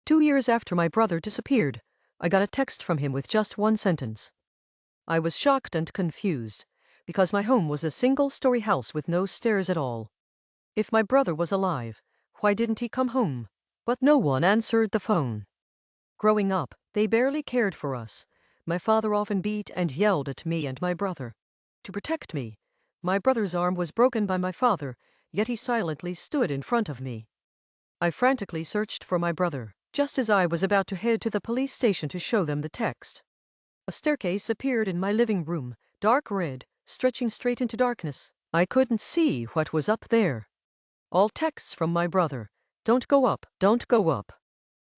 2 years after my brother disappeared, I got a text from him with just one sentence. I was shocked and confused, because my home was a single-story house with no stairs at all. If my brother was alive, why didn't he come home? But no one answered the phone. Growing up, they barely cared for us. My father often beat and yelled at me and my brother. To protect me, my brother's arm was broken by my father, yet he silently stood in front of me. I frantically searched for my brother, just as I was about to head to the police station to show them the text. A staircase appeared in my living room, dark red, stretching straight into darkness. I couldn't see what was up there. All texts from my brother. Don't go up, don't go up.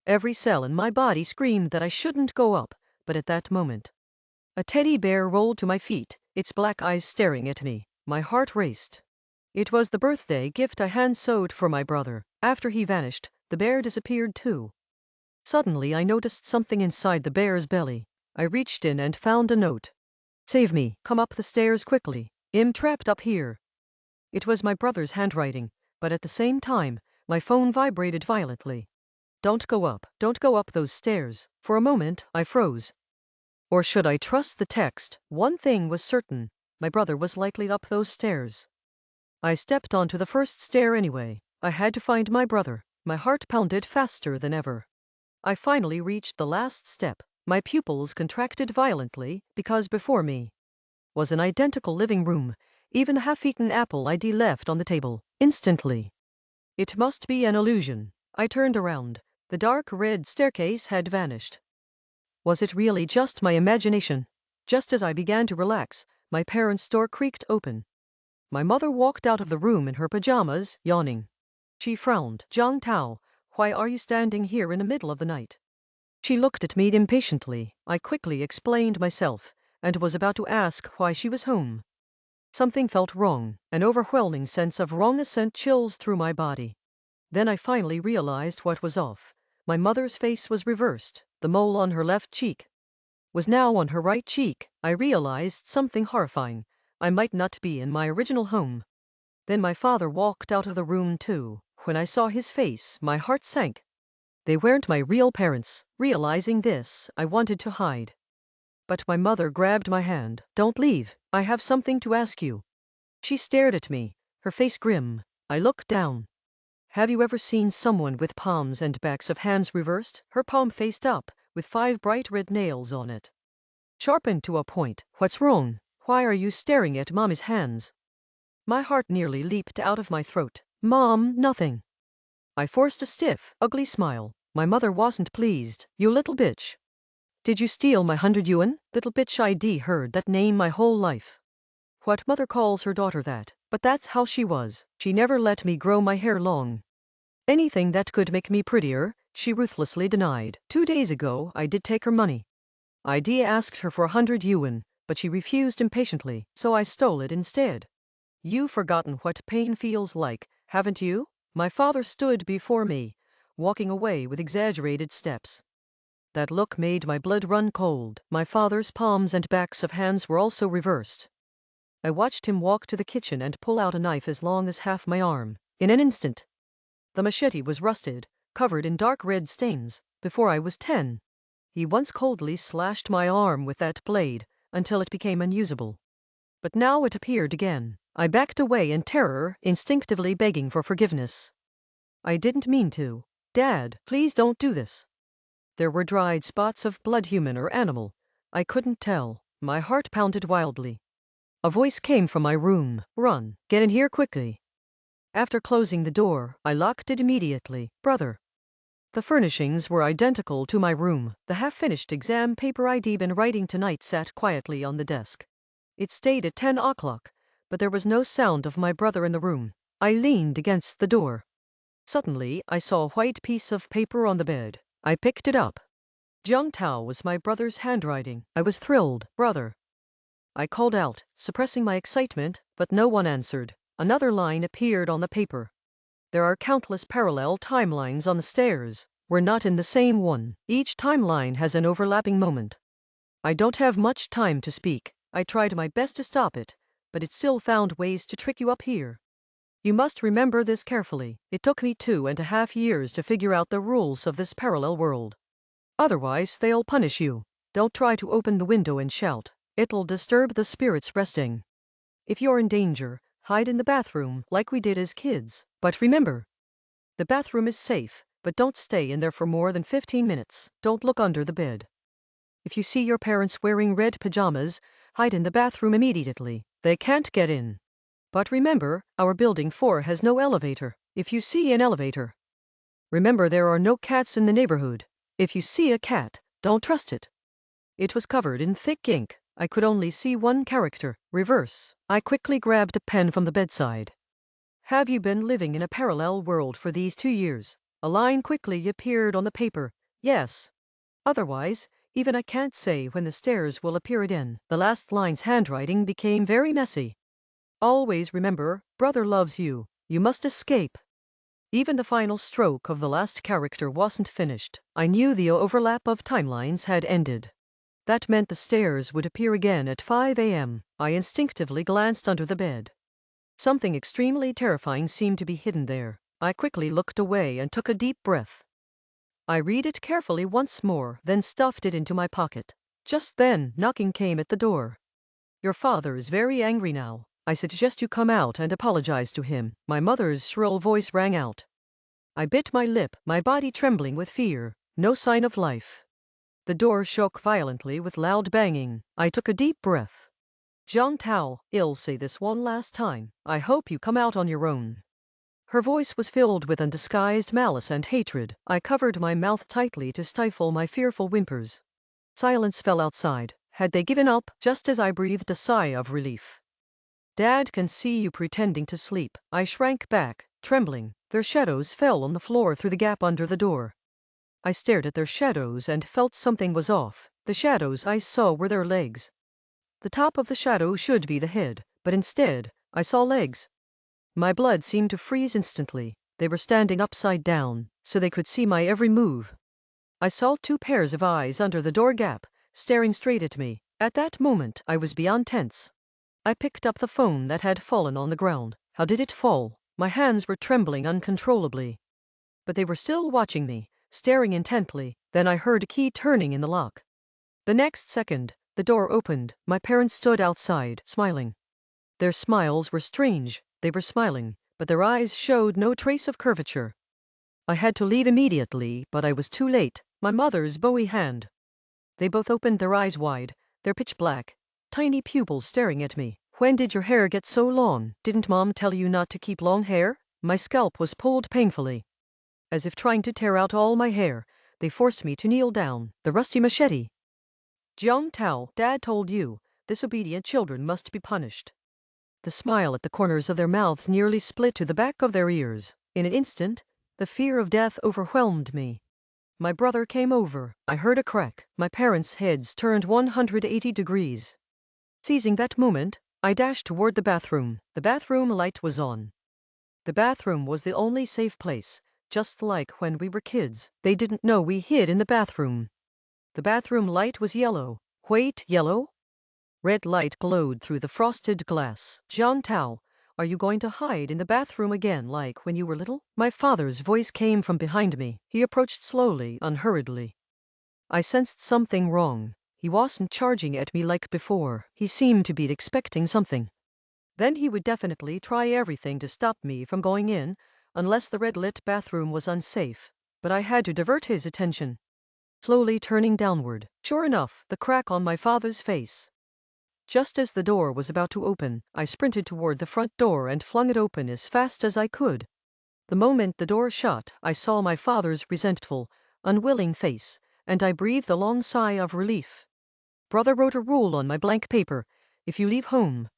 Every cell in my body screamed that I shouldn't go up, but at that moment, a teddy bear rolled to my feet, its black eyes staring at me. My heart raced. It was the birthday gift I hand-sewed for my brother. After he vanished, the bear disappeared too. Suddenly I noticed something inside the bear's belly. I reached in and found a note. Save me, come up the stairs quickly. I'm trapped up here. It was my brother's handwriting, but at the same time, my phone vibrated violently. Don't go up those stairs. For a moment, I froze. Or should I trust the text? One thing was certain, my brother was likely up those stairs. I stepped onto the first stair anyway. I had to find my brother. My heart pounded faster than ever. I finally reached the last step. My pupils contracted violently, because before me was an identical living room, even the half-eaten apple ID left on the table. Instantly. It must be an illusion. I turned around. The dark red staircase had vanished. Was it really just my imagination? Just as I began to relax, my parents' door creaked open. My mother walked out of the room in her pajamas, yawning. She frowned. Jiang Tao, why are you standing here in the middle of the night? She looked at me impatiently. I quickly explained myself, and was about to ask why she was home. Something felt wrong. An overwhelming sense of wrongness sent chills through my body. Then I finally realized what was off. My mother's face was reversed. The mole on her left cheek was now on her right cheek. I realized something horrifying. I might not be in my original home. Then my father walked out of the room too. When I saw his face, my heart sank. They weren't my real parents. Realizing this, I wanted to hide. But my mother grabbed my hand. Don't leave. I have something to ask you. She stared at me, her face grim. I looked down. Have you ever seen someone with palms and backs of hands reversed? Her palm faced up, with 5 bright red nails on it. Sharpened to a point. What's wrong? Why are you staring at Mommy's hands? My heart nearly leaped out of my throat. Mom, nothing. I forced a stiff, ugly smile. My mother wasn't pleased. You little bitch. Did you steal my 100 yuan? Little bitch, I'd heard that name my whole life. What mother calls her daughter that? But that's how she was. She never let me grow my hair long. Anything that could make me prettier, she ruthlessly denied. 2 days ago, I did take her money. I'd asked her for 100 yuan, but she refused impatiently, so I stole it instead. You've forgotten what pain feels like, haven't you? My father stood before me, walking away with exaggerated steps. That look made my blood run cold. My father's palms and backs of hands were also reversed. I watched him walk to the kitchen and pull out a knife as long as half my arm. In an instant, the machete was rusted, covered in dark red stains. Before I was 10, he once coldly slashed my arm with that blade, until it became unusable. But now it appeared again. I backed away in terror, instinctively begging for forgiveness. I didn't mean to. Dad, please don't do this. There were dried spots of blood, human or animal. I couldn't tell. My heart pounded wildly. A voice came from my room. Run. Get in here quickly. After closing the door, I locked it immediately. Brother. The furnishings were identical to my room. The half-finished exam paper I'd been writing tonight sat quietly on the desk. It stayed at 10 o'clock, but there was no sound of my brother in the room. I leaned against the door. Suddenly, I saw a white piece of paper on the bed. I picked it up. Jiang Tao was my brother's handwriting. I was thrilled. Brother. I called out, suppressing my excitement, but no one answered. Another line appeared on the paper. There are countless parallel timelines on the stairs. We're not in the same one. Each timeline has an overlapping moment. I don't have much time to speak. I tried my best to stop it, but it still found ways to trick you up here. You must remember this carefully. It took me 2.5 years to figure out the rules of this parallel world. Otherwise, they'll punish you. Don't try to open the window and shout. It'll disturb the spirits resting. If you're in danger, hide in the bathroom like we did as kids. But remember, the bathroom is safe, but don't stay in there for more than 15 minutes. Don't look under the bed. If you see your parents wearing red pajamas, hide in the bathroom immediately. They can't get in. But remember, our building 4 has no elevator. If you see an elevator, remember there are no cats in the neighborhood. If you see a cat, don't trust it. It was covered in thick ink. I could only see one character, reverse. I quickly grabbed a pen from the bedside. Have you been living in a parallel world for these 2 years? A line quickly appeared on the paper. Yes. Otherwise, even I can't say when the stairs will appear again. The last line's handwriting became very messy. Always remember, brother loves you. You must escape. Even the final stroke of the last character wasn't finished. I knew the overlap of timelines had ended. That meant the stairs would appear again at 5 a.m. I instinctively glanced under the bed. Something extremely terrifying seemed to be hidden there. I quickly looked away and took a deep breath. I read it carefully once more, then stuffed it into my pocket. Just then, knocking came at the door. Your father is very angry now. I suggest you come out and apologize to him. My mother's shrill voice rang out. I bit my lip, my body trembling with fear. No sign of life. The door shook violently with loud banging. I took a deep breath. Zhang Tao, I'll say this one last time. I hope you come out on your own. Her voice was filled with undisguised malice and hatred. I covered my mouth tightly to stifle my fearful whimpers. Silence fell outside. Had they given up? Just as I breathed a sigh of relief. Dad can see you pretending to sleep. I shrank back, trembling. Their shadows fell on the floor through the gap under the door. I stared at their shadows and felt something was off. The shadows I saw were their legs. The top of the shadow should be the head, but instead, I saw legs. My blood seemed to freeze instantly. They were standing upside down, so they could see my every move. I saw 2 pairs of eyes under the door gap, staring straight at me. At that moment, I was beyond tense. I picked up the phone that had fallen on the ground. How did it fall? My hands were trembling uncontrollably. But they were still watching me, staring intently. Then I heard a key turning in the lock. The next second, the door opened. My parents stood outside, smiling. Their smiles were strange. They were smiling, but their eyes showed no trace of curvature. I had to leave immediately, but I was too late. My mother's bowie hand. They both opened their eyes wide, their pitch black, tiny pupils staring at me. When did your hair get so long? Didn't Mom tell you not to keep long hair? My scalp was pulled painfully. As if trying to tear out all my hair, they forced me to kneel down, the rusty machete. Jiang Tao, Dad told you, disobedient children must be punished. The smile at the corners of their mouths nearly split to the back of their ears. In an instant, the fear of death overwhelmed me. My brother came over. I heard a crack. My parents' heads turned 180 degrees. Seizing that moment, I dashed toward the bathroom. The bathroom light was on. The bathroom was the only safe place, just like when we were kids. They didn't know we hid in the bathroom. The bathroom light was yellow. Wait, yellow? Red light glowed through the frosted glass. Jiang Tao, are you going to hide in the bathroom again like when you were little? My father's voice came from behind me. He approached slowly, unhurriedly. I sensed something wrong. He wasn't charging at me like before. He seemed to be expecting something. Then he would definitely try everything to stop me from going in, unless the red-lit bathroom was unsafe. But I had to divert his attention. Slowly turning downward. Sure enough, the crack on my father's face. Just as the door was about to open, I sprinted toward the front door and flung it open as fast as I could. The moment the door shut, I saw my father's resentful, unwilling face, and I breathed a long sigh of relief. Brother wrote a rule on my blank paper: if you leave home.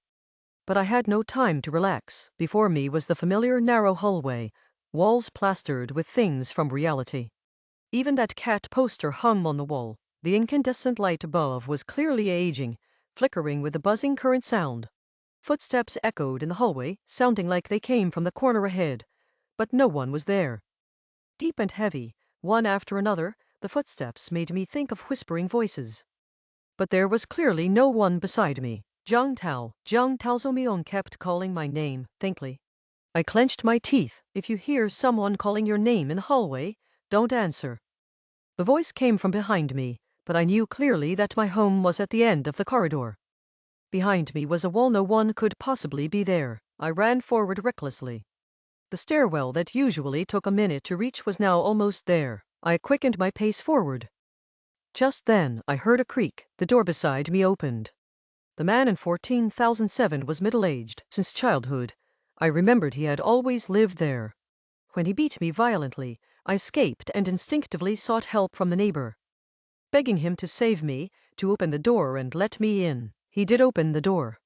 But I had no time to relax. Before me was the familiar narrow hallway, walls plastered with things from reality. Even that cat poster hung on the wall. The incandescent light above was clearly aging, flickering with a buzzing current sound. Footsteps echoed in the hallway, sounding like they came from the corner ahead, but no one was there. Deep and heavy, one after another, the footsteps made me think of whispering voices. But there was clearly no one beside me. Jiang Tao Zomion kept calling my name, faintly. I clenched my teeth. If you hear someone calling your name in the hallway, don't answer. The voice came from behind me, but I knew clearly that my home was at the end of the corridor. Behind me was a wall, no one could possibly be there. I ran forward recklessly. The stairwell that usually took a minute to reach was now almost there. I quickened my pace forward. Just then, I heard a creak. The door beside me opened. The man in 14,007 was middle-aged. Since childhood, I remembered he had always lived there. When he beat me violently, I escaped and instinctively sought help from the neighbor, begging him to save me, to open the door and let me in. He did open the door.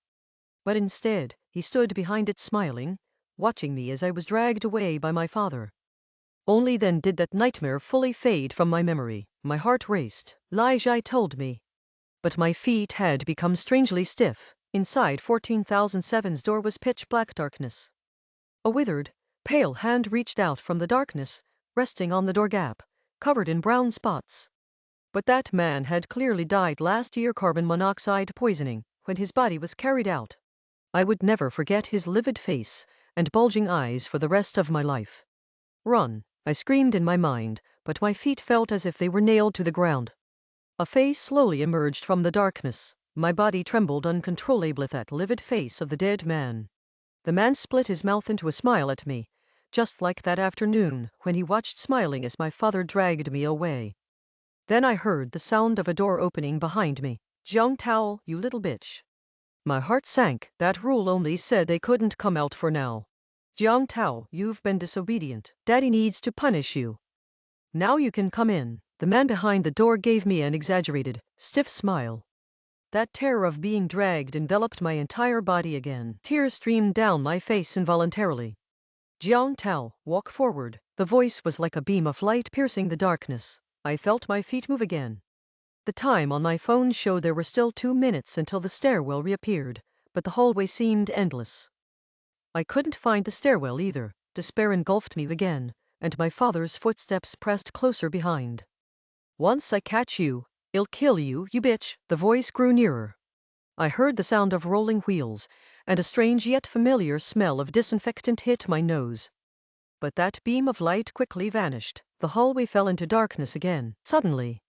But instead, he stood behind it smiling, watching me as I was dragged away by my father. Only then did that nightmare fully fade from my memory. My heart raced. Lies I told me. But my feet had become strangely stiff. Inside 14,007's door was pitch black darkness. A withered, pale hand reached out from the darkness, resting on the door gap, covered in brown spots. But that man had clearly died last year, carbon monoxide poisoning, when his body was carried out. I would never forget his livid face and bulging eyes for the rest of my life. Run, I screamed in my mind, but my feet felt as if they were nailed to the ground. A face slowly emerged from the darkness. My body trembled uncontrollably at that livid face of the dead man. The man split his mouth into a smile at me, just like that afternoon when he watched smiling as my father dragged me away. Then I heard the sound of a door opening behind me. "Jiang Tao, you little bitch." My heart sank. That rule only said they couldn't come out for now. "Jiang Tao, you've been disobedient. Daddy needs to punish you. Now you can come in." The man behind the door gave me an exaggerated, stiff smile. That terror of being dragged enveloped my entire body again. Tears streamed down my face involuntarily. "Jiang Tao, walk forward." The voice was like a beam of light piercing the darkness. I felt my feet move again. The time on my phone showed there were still 2 minutes until the stairwell reappeared, but the hallway seemed endless. I couldn't find the stairwell either. Despair engulfed me again, and my father's footsteps pressed closer behind. "Once I catch you, I'll kill you, you bitch." The voice grew nearer. I heard the sound of rolling wheels, and a strange yet familiar smell of disinfectant hit my nose. But that beam of light quickly vanished. The hallway fell into darkness again. Suddenly,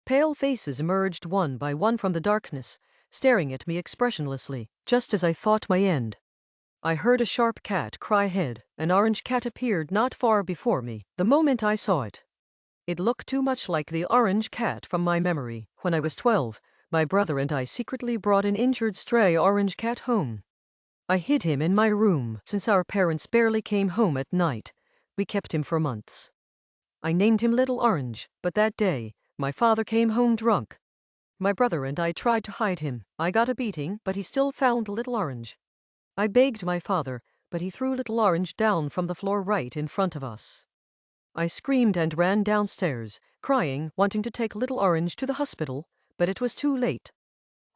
pale faces emerged one by one from the darkness, staring at me expressionlessly. Just as I thought my end, I heard a sharp cat cry ahead. An orange cat appeared not far before me. The moment I saw it, it looked too much like the orange cat from my memory. When I was 12, my brother and I secretly brought an injured stray orange cat home. I hid him in my room. Since our parents barely came home at night, we kept him for months. I named him Little Orange, but that day, my father came home drunk. My brother and I tried to hide him. I got a beating, but he still found Little Orange. I begged my father, but he threw Little Orange down from the floor right in front of us. I screamed and ran downstairs, crying, wanting to take Little Orange to the hospital, but it was too late.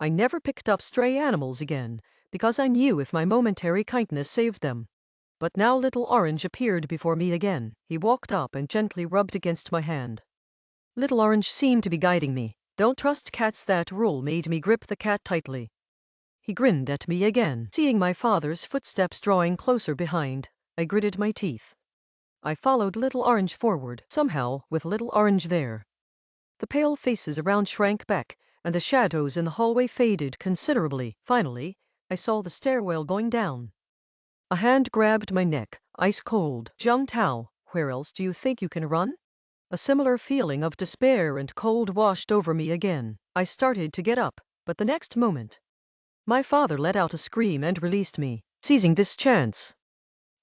I never picked up stray animals again, because I knew if my momentary kindness saved them. But now Little Orange appeared before me again. He walked up and gently rubbed against my hand. Little Orange seemed to be guiding me. Don't trust cats. That rule made me grip the cat tightly. He grinned at me again. Seeing my father's footsteps drawing closer behind, I gritted my teeth. I followed Little Orange forward, somehow, with Little Orange there. The pale faces around shrank back, and the shadows in the hallway faded considerably. Finally, I saw the stairwell going down. A hand grabbed my neck, ice cold. "Jiang Tao, where else do you think you can run?" A similar feeling of despair and cold washed over me again. I started to get up, but the next moment, my father let out a scream and released me. Seizing this chance,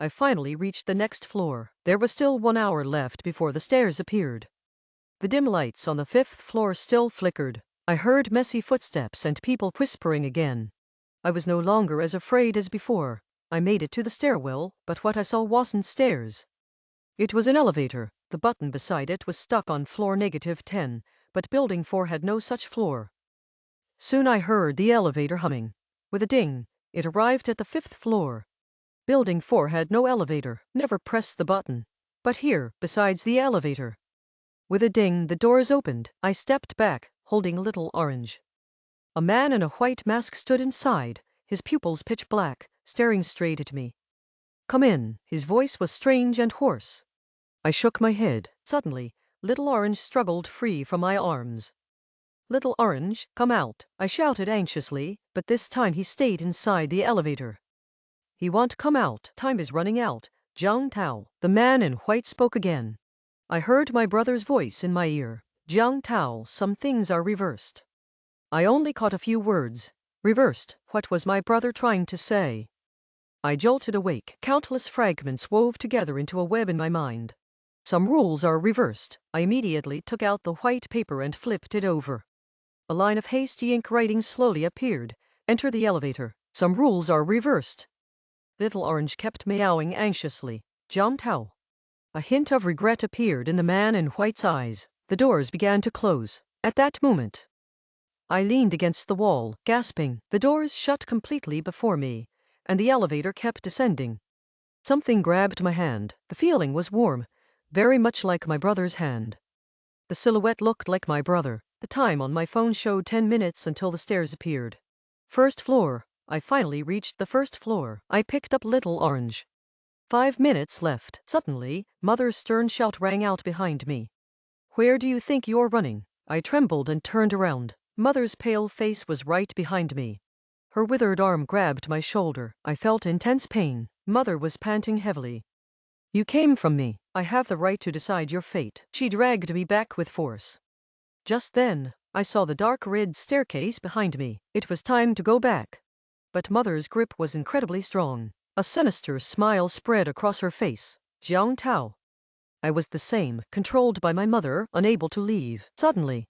I finally reached the next floor. There was still 1 hour left before the stairs appeared. The dim lights on the 5th floor still flickered. I heard messy footsteps and people whispering again. I was no longer as afraid as before. I made it to the stairwell, but what I saw wasn't stairs. It was an elevator. The button beside it was stuck on floor -10, but building 4 had no such floor. Soon I heard the elevator humming. With a ding, it arrived at the 5th floor. Building 4 had no elevator. Never pressed the button. But here, besides the elevator. With a ding, the doors opened. I stepped back, holding Little Orange. A man in a white mask stood inside, his pupils pitch black, staring straight at me. Come in." His voice was strange and hoarse. I shook my head. Suddenly, Little Orange struggled free from my arms. "Little Orange, come out," I shouted anxiously, but this time he stayed inside the elevator. "He won't come out. Time is running out. Jiang Tao." The man in white spoke again. I heard my brother's voice in my ear. "Jiang Tao, some things are reversed." I only caught a few words. Reversed. What was my brother trying to say? I jolted awake. Countless fragments wove together into a web in my mind. Some rules are reversed. I immediately took out the white paper and flipped it over. A line of hasty ink writing slowly appeared. "Enter the elevator. Some rules are reversed." Little Orange kept meowing anxiously. "Jiang Tao." A hint of regret appeared in the man in white's eyes. The doors began to close. At that moment, I leaned against the wall, gasping. The doors shut completely before me, and the elevator kept descending. Something grabbed my hand. The feeling was warm, very much like my brother's hand. The silhouette looked like my brother. The time on my phone showed 10 minutes until the stairs appeared. First floor. I finally reached the first floor. I picked up Little Orange. 5 minutes left. Suddenly, Mother's stern shout rang out behind me. "Where do you think you're running?" I trembled and turned around. Mother's pale face was right behind me. Her withered arm grabbed my shoulder. I felt intense pain. Mother was panting heavily. "You came from me. I have the right to decide your fate." She dragged me back with force. Just then, I saw the dark red staircase behind me. It was time to go back. But Mother's grip was incredibly strong. A sinister smile spread across her face. "Jiang Tao." I was the same, controlled by my mother, unable to leave. Suddenly,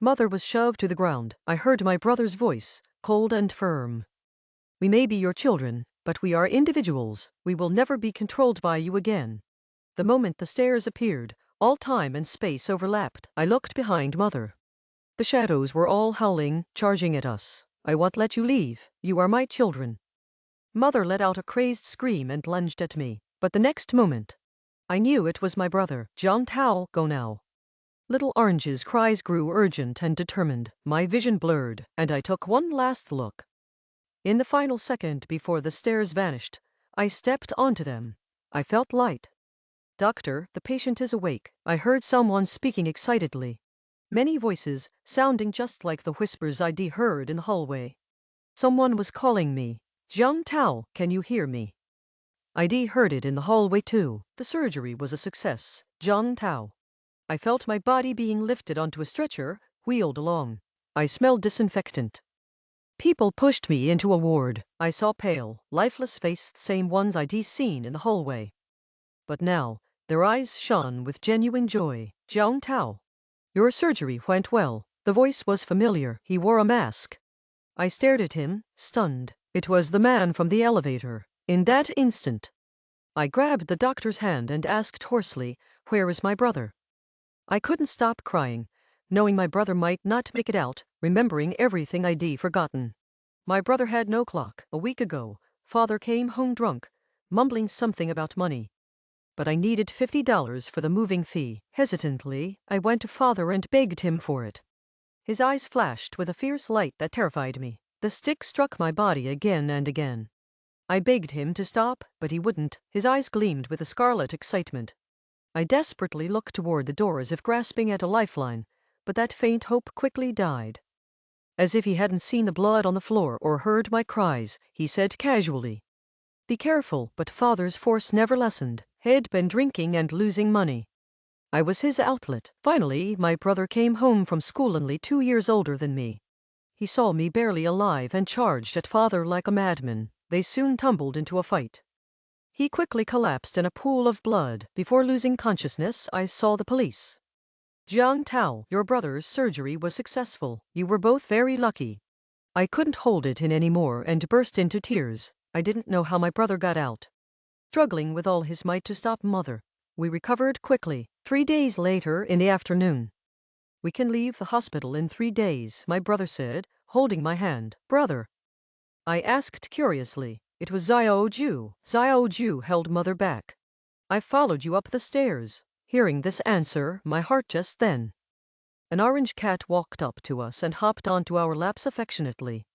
Mother was shoved to the ground. I heard my brother's voice, cold and firm. "We may be your children, but we are individuals. We will never be controlled by you again." The moment the stairs appeared, all time and space overlapped. I looked behind Mother. The shadows were all howling, charging at us. "I won't let you leave. You are my children." Mother let out a crazed scream and lunged at me. But the next moment, I knew it was my brother. "Jiang Tao, go now." Little Orange's cries grew urgent and determined. My vision blurred, and I took one last look. In the final second before the stairs vanished, I stepped onto them. I felt light. "Doctor, the patient is awake," I heard someone speaking excitedly. Many voices, sounding just like the whispers I'd heard in the hallway. Someone was calling me. "Jiang Tao, can you hear me?" I'd heard it in the hallway too. The surgery was a success. "Jiang Tao." I felt my body being lifted onto a stretcher, wheeled along. I smelled disinfectant. People pushed me into a ward. I saw pale, lifeless faces, the same ones I'd seen in the hallway. But now, their eyes shone with genuine joy. "Jiang Tao, your surgery went well." The voice was familiar. He wore a mask. I stared at him, stunned. It was the man from the elevator. In that instant, I grabbed the doctor's hand and asked hoarsely, "Where is my brother?" I couldn't stop crying, knowing my brother might not make it out, remembering everything I'd forgotten. My brother had no clock. A week ago, Father came home drunk, mumbling something about money. But I needed $50 for the moving fee. Hesitantly, I went to Father and begged him for it. His eyes flashed with a fierce light that terrified me. The stick struck my body again and again. I begged him to stop, but he wouldn't. His eyes gleamed with a scarlet excitement. I desperately looked toward the door as if grasping at a lifeline, but that faint hope quickly died. As if he hadn't seen the blood on the floor or heard my cries, he said casually, "Be careful." But Father's force never lessened. He'd been drinking and losing money. I was his outlet. Finally, my brother came home from school, only 2 years older than me. He saw me barely alive and charged at Father like a madman. They soon tumbled into a fight. He quickly collapsed in a pool of blood. Before losing consciousness, I saw the police. "Jiang Tao, your brother's surgery was successful. You were both very lucky." I couldn't hold it in anymore and burst into tears. I didn't know how my brother got out, struggling with all his might to stop Mother. We recovered quickly. 3 days later, in the afternoon. "We can leave the hospital in 3 days, my brother said, holding my hand. "Brother?" I asked curiously. It was Xiao Ju. Xiao Ju held Mother back. "I followed you up the stairs." Hearing this answer, my heart just then. An orange cat walked up to us and hopped onto our laps affectionately.